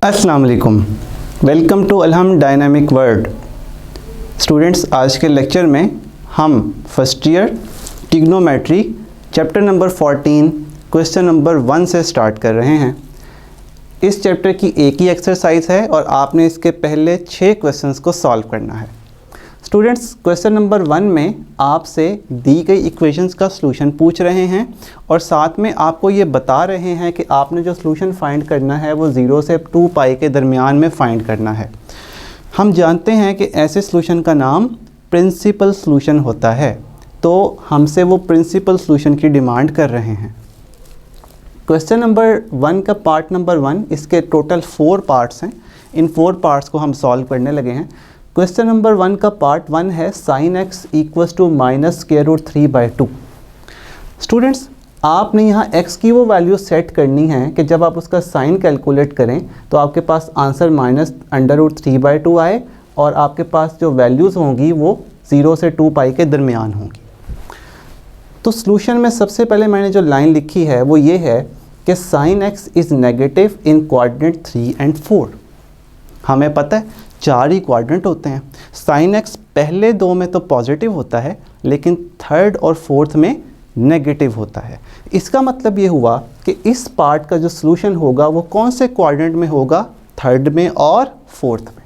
अस्सलाम वालेकुम, welcome to Alham dynamic world. Students, आज के लेक्चर में हम first year trigonometry chapter number 14 question number 1 से स्टार्ट कर रहे हैं। इस चैप्टर की एक ही एक्सरसाइज है और आपने इसके पहले 6 क्वेश्चंस को सॉल्व करना है। स्टूडेंट्स, क्वेश्चन नंबर 1 में आपसे दी गई इक्वेशंस का सॉल्यूशन पूछ रहे हैं और साथ में आपको ये बता रहे हैं कि आपने जो सॉल्यूशन फाइंड करना है वो 0 से 2 पाई के दरमियान में फाइंड करना है। हम जानते हैं कि ऐसे सॉल्यूशन का नाम प्रिंसिपल सॉल्यूशन होता है, तो हमसे वो प्रिंसिपल सॉल्यूशन की डिमांड कर रहे हैं। क्वेश्चन नंबर 1 का पार्ट नंबर 1, इसके टोटल 4 पार्ट्स हैं। इन 4 पार्ट्स को हम सॉल्व करने लगे हैं। क्वेश्चन नंबर 1 का पार्ट 1 है sin x equals to -√3/2। Students, आपने यहाँ x की वो वैल्यू सेट करनी है कि जब आप उसका साइन कैलकुलेट करें तो आपके पास आंसर -√3/2 आए और आपके पास जो वैल्यूज़ होंगी वो 0 से 2 पाई के दरमियान होंगी। तो सॉल्यूशन में सबसे पहले मैंने जो लाइन लिखी है वो ये है कि sin x is negative in coordinate 3 और 4। हमें पता है 4 ही क्वाड्रेंट होते हैं। sin x पहले 2 में तो पॉजिटिव होता है लेकिन 3rd और 4th में नेगेटिव होता है। इसका मतलब ये हुआ कि इस पार्ट का जो सॉल्यूशन होगा वो कौन से क्वाड्रेंट में होगा, 3rd में और 4th में।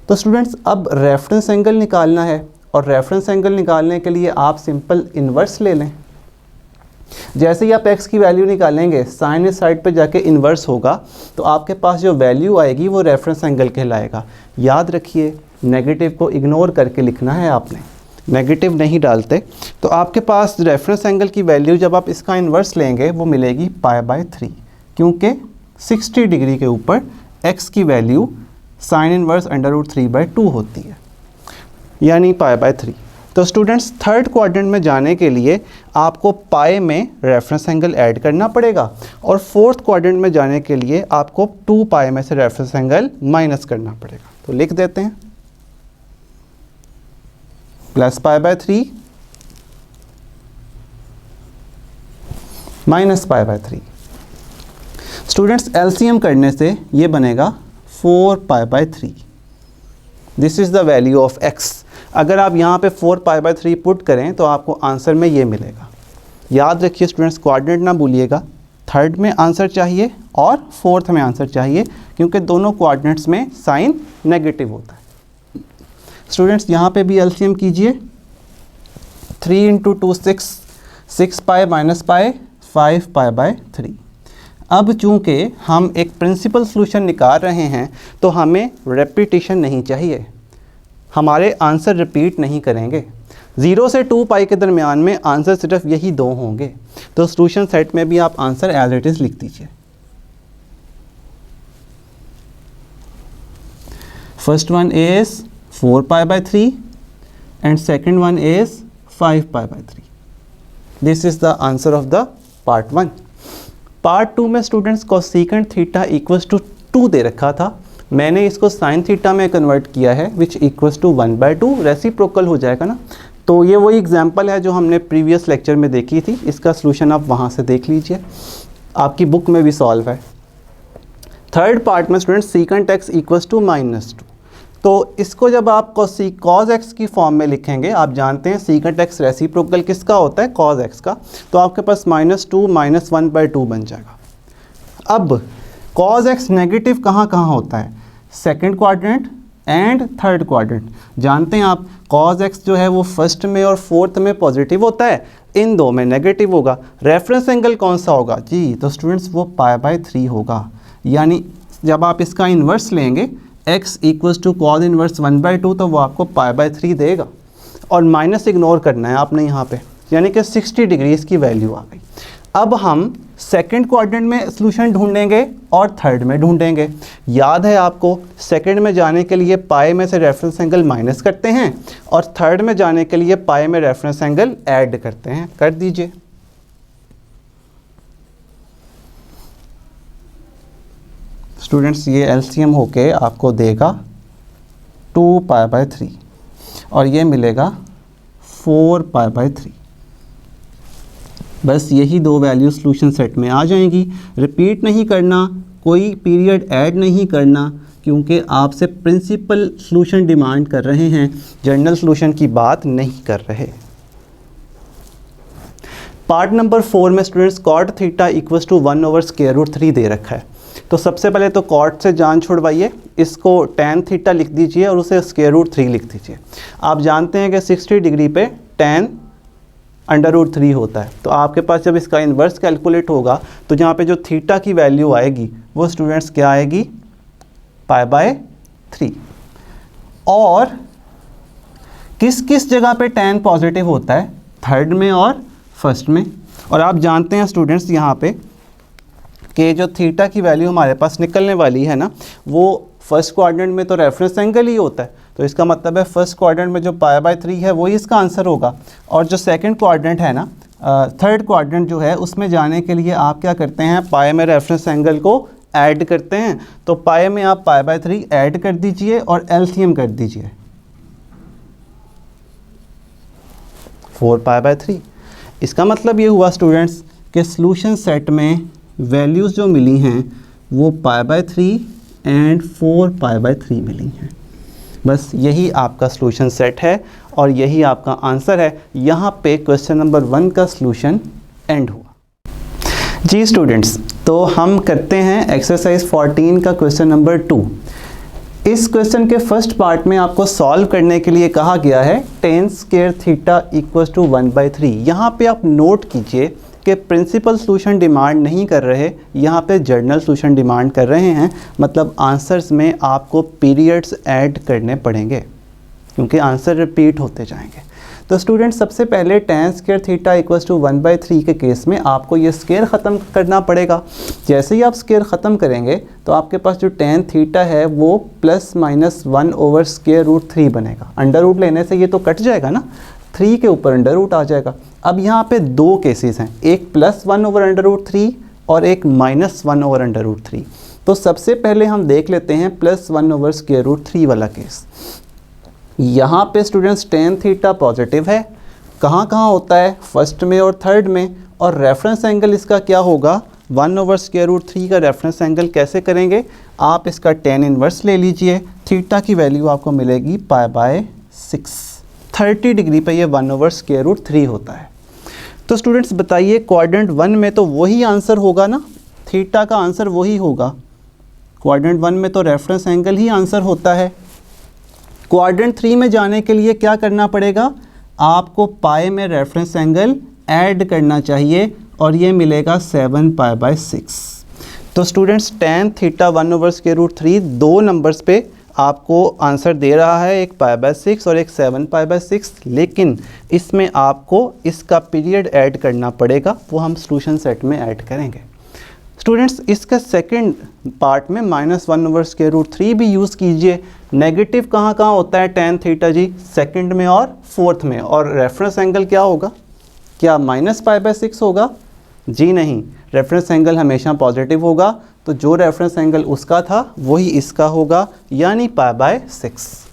तो स्टूडेंट्स, अब रेफरेंस एंगल निकालना है और रेफरेंस एंगल निकालने के लिए आप सिंपल इन्वर्स ले लें। जैसे ही आप x की वैल्यू निकालेंगे, साइन इस साइड पे जाके इन्वर्स होगा तो आपके पास जो वैल्यू आएगी वो रेफरेंस एंगल कहलाएगा। याद रखिए, नेगेटिव को इग्नोर करके लिखना है आपने, नेगेटिव नहीं डालते। तो आपके पास रेफरेंस एंगल की वैल्यू जब आप इसका इन्वर्स लेंगे वो मिलेगी π/3, क्योंकि 60 डिग्री के ऊपर x की वैल्यू साइन इन्वर्स √3/2 होती है, यानी π/3। तो स्टूडेंट्स, 3rd क्वाड्रेंट में जाने के लिए आपको पाई में रेफरेंस एंगल ऐड करना पड़ेगा और 4th क्वाड्रेंट में जाने के लिए आपको 2 पाई में से रेफरेंस एंगल माइनस करना पड़ेगा। तो लिख देते हैं +π/3 -π/3। स्टूडेंट्स, एलसीएम करने से ये बनेगा 4π/3। This is the value of x। अगर आप यहाँ पे 4π/3 पुट करें तो आपको आंसर में ये मिलेगा। याद रखिए स्टूडेंट्स, क्वाड्रेंट ना भूलिएगा, 3rd में आंसर चाहिए और 4th में आंसर चाहिए, क्योंकि दोनों क्वाड्रेंट्स में साइन नेगेटिव होता है। स्टूडेंट्स, यहाँ पे भी एलसीएम कीजिए। 3 × 2 6π -π 5π/3। अब चूँकि हम एक प्रिंसिपल सॉल्यूशन निकाल रहे हैं तो हमें रेपिटेशन नहीं चाहिए, हमारे आंसर रिपीट नहीं करेंगे। 0 से 2 पाई के दरमियान में आंसर सिर्फ यही 2 होंगे। तो सॉल्यूशन सेट में भी आप आंसर एज इट इज़ लिख दीजिए। First one is 4π/3 and second one is 5π/3। This is the answer of the part 1। Part 2 में students cosecant theta equals to 2 दे रखा था, मैंने इसको साइन थीटा में कन्वर्ट किया है, विच इक्वल्स टू 1/2। रेसिप्रोकल हो जाएगा ना। तो ये वही एग्जांपल है जो हमने प्रीवियस लेक्चर में देखी थी। इसका सॉल्यूशन आप वहाँ से देख लीजिए, आपकी बुक में भी सॉल्व है। 3rd पार्ट में students secant x equals to -2। तो इसको जब आप cos x की फॉर्म में लिखेंगे, आप जानते हैं सीकेंट x रेसिप्रोकल किसका होता है, cos x का, तो आपके पास -2 -1/2 बन जाएगा। अब cos x नेगेटिव कहाँ कहाँ होता है, 2nd quadrant and 3rd quadrant. जानते हैं आप, cos x जो है वो 1st में और 4th में पॉजिटिव होता है, इन 2 में नेगेटिव होगा। रेफरेंस एंगल कौन सा होगा जी, तो स्टूडेंट्स वो π/3 होगा। यानी जब आप इसका इन्वर्स लेंगे, x equals to cos inverse 1/2, तो वो आपको π/3 देगा और माइनस इग्नोर करना है आपने यहाँ पे, यानी कि 60 डिग्री इसकी वैल्यू आ गई। अब हम 2nd क्वाड्रेंट में सॉल्यूशन ढूंढेंगे और 3rd में ढूंढेंगे। याद है आपको, 2nd में जाने के लिए पाई में से रेफरेंस एंगल माइनस करते हैं और 3rd में जाने के लिए पाई में रेफरेंस एंगल ऐड करते हैं। कर दीजिए। स्टूडेंट्स, ये एलसीएम होके आपको देगा 2π/3 और ये मिलेगा 4π/3। बस यही दो वैल्यू सॉल्यूशन सेट में आ जाएंगी। रिपीट नहीं करना, कोई पीरियड ऐड नहीं करना, क्योंकि आपसे प्रिंसिपल सॉल्यूशन डिमांड कर रहे हैं, जनरल सॉल्यूशन की बात नहीं कर रहे। पार्ट नंबर 4 में students cot theta equals to 1/√3 दे रखा है। तो सबसे पहले तो कॉट से जान छुड़वाइए, इसको tan थीटा लिख दीजिए और उसे √3 लिख दीजिए। आप जानते हैं कि 60 डिग्री पे tan √3 होता है, तो आपके पास जब इसका इन्वर्स कैलकुलेट होगा तो जहाँ पे जो थीटा की वैल्यू आएगी वो स्टूडेंट्स क्या आएगी, π/3। और किस किस जगह पे tan पॉजिटिव होता है, थर्ड में और फर्स्ट में। और आप जानते हैं स्टूडेंट्स यहाँ पे कि जो थीटा की वैल्यू हमारे पास निकलने वाली है ना, वो फर्स्ट क्वाड्रेंट में तो रेफरेंस एंगल ही होता है, तो इसका मतलब है फर्स्ट क्वाड्रेंट में जो π/3 है वही इसका आंसर होगा। और जो सेकंड क्वाड्रेंट है ना, थर्ड क्वाड्रेंट जो है, उसमें जाने के लिए आप क्या करते हैं, पाई में रेफरेंस एंगल को ऐड करते हैं। तो पाई में आप π/3 ऐड कर दीजिए और एलसीएम कर दीजिए, 4π/3। इसका मतलब ये हुआ स्टूडेंट्स कि सॉल्यूशन सेट में वैल्यूज़ जो मिली हैं वो π/3 एंड 4π/3 मिली हैं। बस यही आपका सॉल्यूशन सेट है और यही आपका आंसर है। यहाँ पे क्वेश्चन नंबर 1 का सॉल्यूशन एंड हुआ। जी स्टूडेंट्स, तो हम करते हैं एक्सरसाइज 14 का क्वेश्चन नंबर 2। इस क्वेश्चन के फर्स्ट पार्ट में आपको सॉल्व करने के लिए कहा गया है tan square theta equals to 1/3। यहाँ पे आप नोट कीजिए कि प्रिंसिपल सॉल्यूशन डिमांड नहीं कर रहे, यहाँ पे जनरल सॉल्यूशन डिमांड कर रहे हैं। मतलब आंसर्स में आपको पीरियड्स ऐड करने पड़ेंगे क्योंकि आंसर रिपीट होते जाएंगे। तो स्टूडेंट्स, सबसे पहले tan square theta equals to 1/3 के केस में आपको ये स्क्वायर ख़त्म करना पड़ेगा। जैसे ही आप स्क्वायर ख़त्म करेंगे तो आपके पास जो tan थीटा है वो +-1/√3 बनेगा। अंडर रूट लेने से ये तो कट जाएगा ना, 3 के ऊपर अंडर रूट आ जाएगा। अब यहाँ पे दो केसेस हैं, एक +1/√3 और एक -1/√3। तो सबसे पहले हम देख लेते हैं +1/√3 वाला केस। यहाँ पे स्टूडेंट्स tan थीटा पॉजिटिव है, कहाँ कहाँ होता है, फर्स्ट में और थर्ड में। और रेफरेंस एंगल इसका क्या होगा, 1/√3 का रेफरेंस एंगल कैसे करेंगे, आप इसका tan इनवर्स ले लीजिए। थीटा की वैल्यू आपको मिलेगी π/6। 30 डिग्री पे ये 1/√3 होता है। तो स्टूडेंट्स बताइए, क्वाड्रेंट 1 में तो वही आंसर होगा ना, थीटा का आंसर वही होगा। क्वाड्रेंट 1 में तो रेफरेंस एंगल ही आंसर होता है। क्वाड्रेंट 3 में जाने के लिए क्या करना पड़ेगा, आपको पाई में रेफरेंस एंगल ऐड करना चाहिए और ये मिलेगा 7π/6। तो स्टूडेंट्स tan थीटा 1/√3 दो नंबर्स पे आपको आंसर दे रहा है, एक π/6 और एक 7π/6, लेकिन इसमें आपको इसका पीरियड ऐड करना पड़ेगा, वो हम सॉल्यूशन सेट में ऐड करेंगे। स्टूडेंट्स, इसका सेकंड पार्ट में -1/√3 भी यूज़ कीजिए। नेगेटिव कहाँ कहाँ होता है tan थीटा जी, सेकंड में और फोर्थ में। और रेफरेंस एंगल क्या होगा, क्या -π/6 होगा, जी नहीं, रेफरेंस एंगल हमेशा पॉजिटिव होगा। तो जो रेफरेंस एंगल उसका था वही इसका होगा, यानी π/6।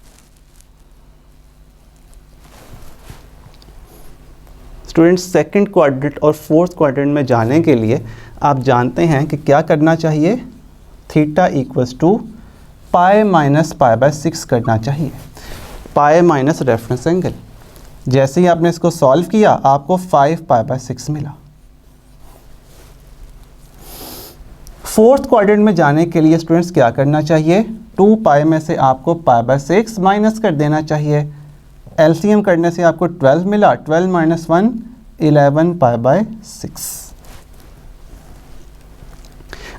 स्टूडेंट्स, सेकंड क्वाड्रेंट और फोर्थ क्वाड्रेंट में जाने के लिए आप जानते हैं कि क्या करना चाहिए, थीटा इक्वल्स टू π-π/6 करना चाहिए, पाई माइनस रेफरेंस एंगल। जैसे ही आपने इसको सॉल्व किया आपको 5π/6 मिला। फोर्थ क्वाड्रेंट में जाने के लिए स्टूडेंट्स क्या करना चाहिए, 2π में से आपको π/6 माइनस कर देना चाहिए। एलसीएम करने से आपको 12 मिला, 12 - 1 11π/6।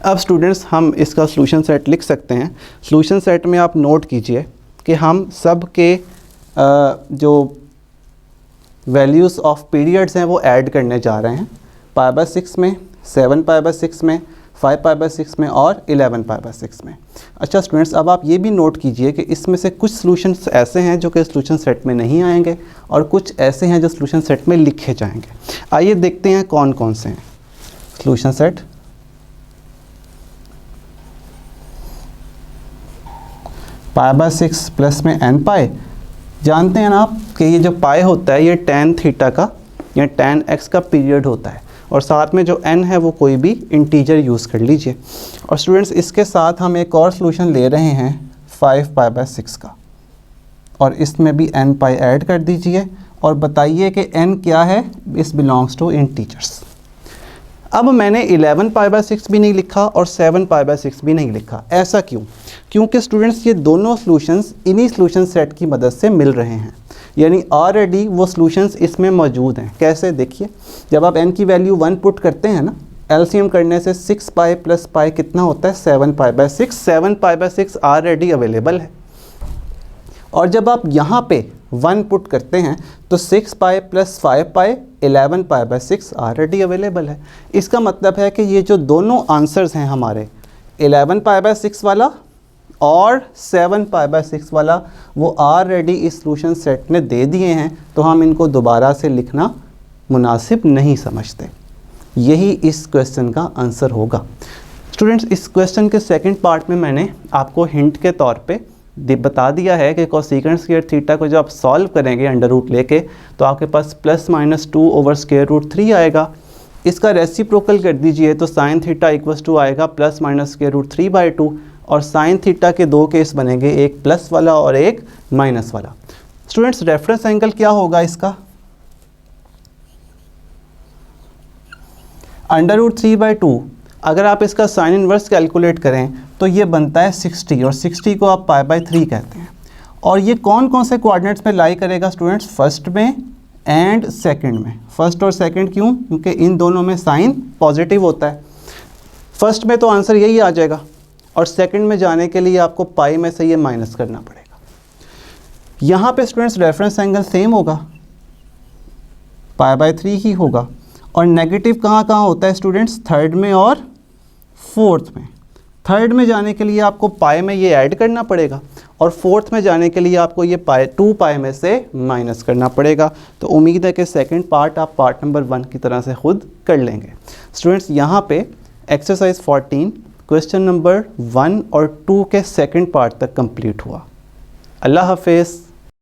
अब स्टूडेंट्स हम इसका सॉल्यूशन सेट लिख सकते हैं। सॉल्यूशन सेट में आप नोट कीजिए कि हम सब के जो वैल्यूज़ ऑफ पीरियड्स हैं वो ऐड करने जा रहे हैं, π/6 में, 7π/6 में, 5π/6 में और 11π/6 में। अच्छा स्टूडेंट्स, अब आप ये भी नोट कीजिए कि इसमें से कुछ सॉल्यूशंस ऐसे हैं जो कि सॉल्यूशन सेट में नहीं आएंगे और कुछ ऐसे हैं जो सॉल्यूशन सेट में लिखे जाएंगे। आइए देखते हैं कौन कौन से हैं सॉल्यूशन सेट। π/6 प्लस में n पाई, जानते हैं ना आप कि ये जो पाई होता है ये tan थीटा का या tan x का पीरियड होता है, और साथ में जो n है वो कोई भी इंटीजर यूज़ कर लीजिए। और स्टूडेंट्स इसके साथ हम एक और सॉल्यूशन ले रहे हैं 5π/6 का, और इसमें भी n पाई ऐड कर दीजिए और बताइए कि n क्या है, इस बिलोंग्स टू इंटीजर्स। अब मैंने 11π/6 भी नहीं लिखा और 7π/6 भी नहीं लिखा, ऐसा क्यों? क्योंकि स्टूडेंट्स ये दोनों सॉल्यूशंस इन्हीं सॉल्यूशन सेट की मदद से मिल रहे हैं, यानी ऑलरेडी वो सॉल्यूशंस इसमें मौजूद हैं। कैसे? देखिए, जब आप n की वैल्यू 1 पुट करते हैं ना, एलसीएम करने से 6π + π कितना होता है? 7π/6। 7π/6 ऑलरेडी अवेलेबल है। और जब आप यहाँ पे 1 पुट करते हैं तो 6π + 5π 11π/6 ऑलरेडी अवेलेबल है। इसका मतलब है कि ये जो दोनों आंसर्स हैं हमारे 11π/6 वाला और 7π/6 वाला, वो ऑलरेडी इस सॉल्यूशन सेट ने दे दिए हैं, तो हम इनको दोबारा से लिखना मुनासिब नहीं समझते। यही इस क्वेश्चन का आंसर होगा। स्टूडेंट्स, इस क्वेश्चन के सेकंड पार्ट में मैंने आपको हिंट के तौर पे बता दिया है कि कोसेकेंट स्क्वायर थीटा को जब आप सॉल्व करेंगे अंडर रूट लेके, तो आपके पास +-2/√3 आएगा। इसका रेसिप्रोकल कर दीजिए तो साइन थीटा = आएगा +-√3/2, और साइन थीटा के दो केस बनेंगे, एक प्लस वाला और एक माइनस वाला। स्टूडेंट्स, रेफरेंस एंगल क्या होगा इसका? √3/2। अगर आप इसका साइन इन्वर्स कैलकुलेट करें तो ये बनता है 60, और 60 को आप π/3 कहते हैं। और ये कौन कौन से कोऑर्डिनेट्स में लाई करेगा स्टूडेंट्स? फर्स्ट में एंड सेकंड में। फर्स्ट और सेकंड क्यों? क्योंकि इन दोनों में साइन पॉजिटिव होता है। फर्स्ट में तो आंसर यही आ जाएगा, और सेकंड में जाने के लिए आपको पाई में से ये माइनस करना पड़ेगा। यहाँ पे स्टूडेंट्स रेफरेंस एंगल सेम होगा, π/3 ही होगा। और नेगेटिव कहाँ कहाँ होता है स्टूडेंट्स? थर्ड में और फोर्थ में। थर्ड में जाने के लिए आपको पाई में ये ऐड करना पड़ेगा, और फोर्थ में जाने के लिए आपको ये 2π में से माइनस करना पड़ेगा। तो उम्मीद है कि सेकंड पार्ट आप पार्ट नंबर 1 की तरह से खुद कर लेंगे। स्टूडेंट्स, यहाँ पे एक्सरसाइज 14 क्वेश्चन नंबर 1 और 2 के सेकंड पार्ट तक कंप्लीट हुआ। अल्लाह हाफिज़।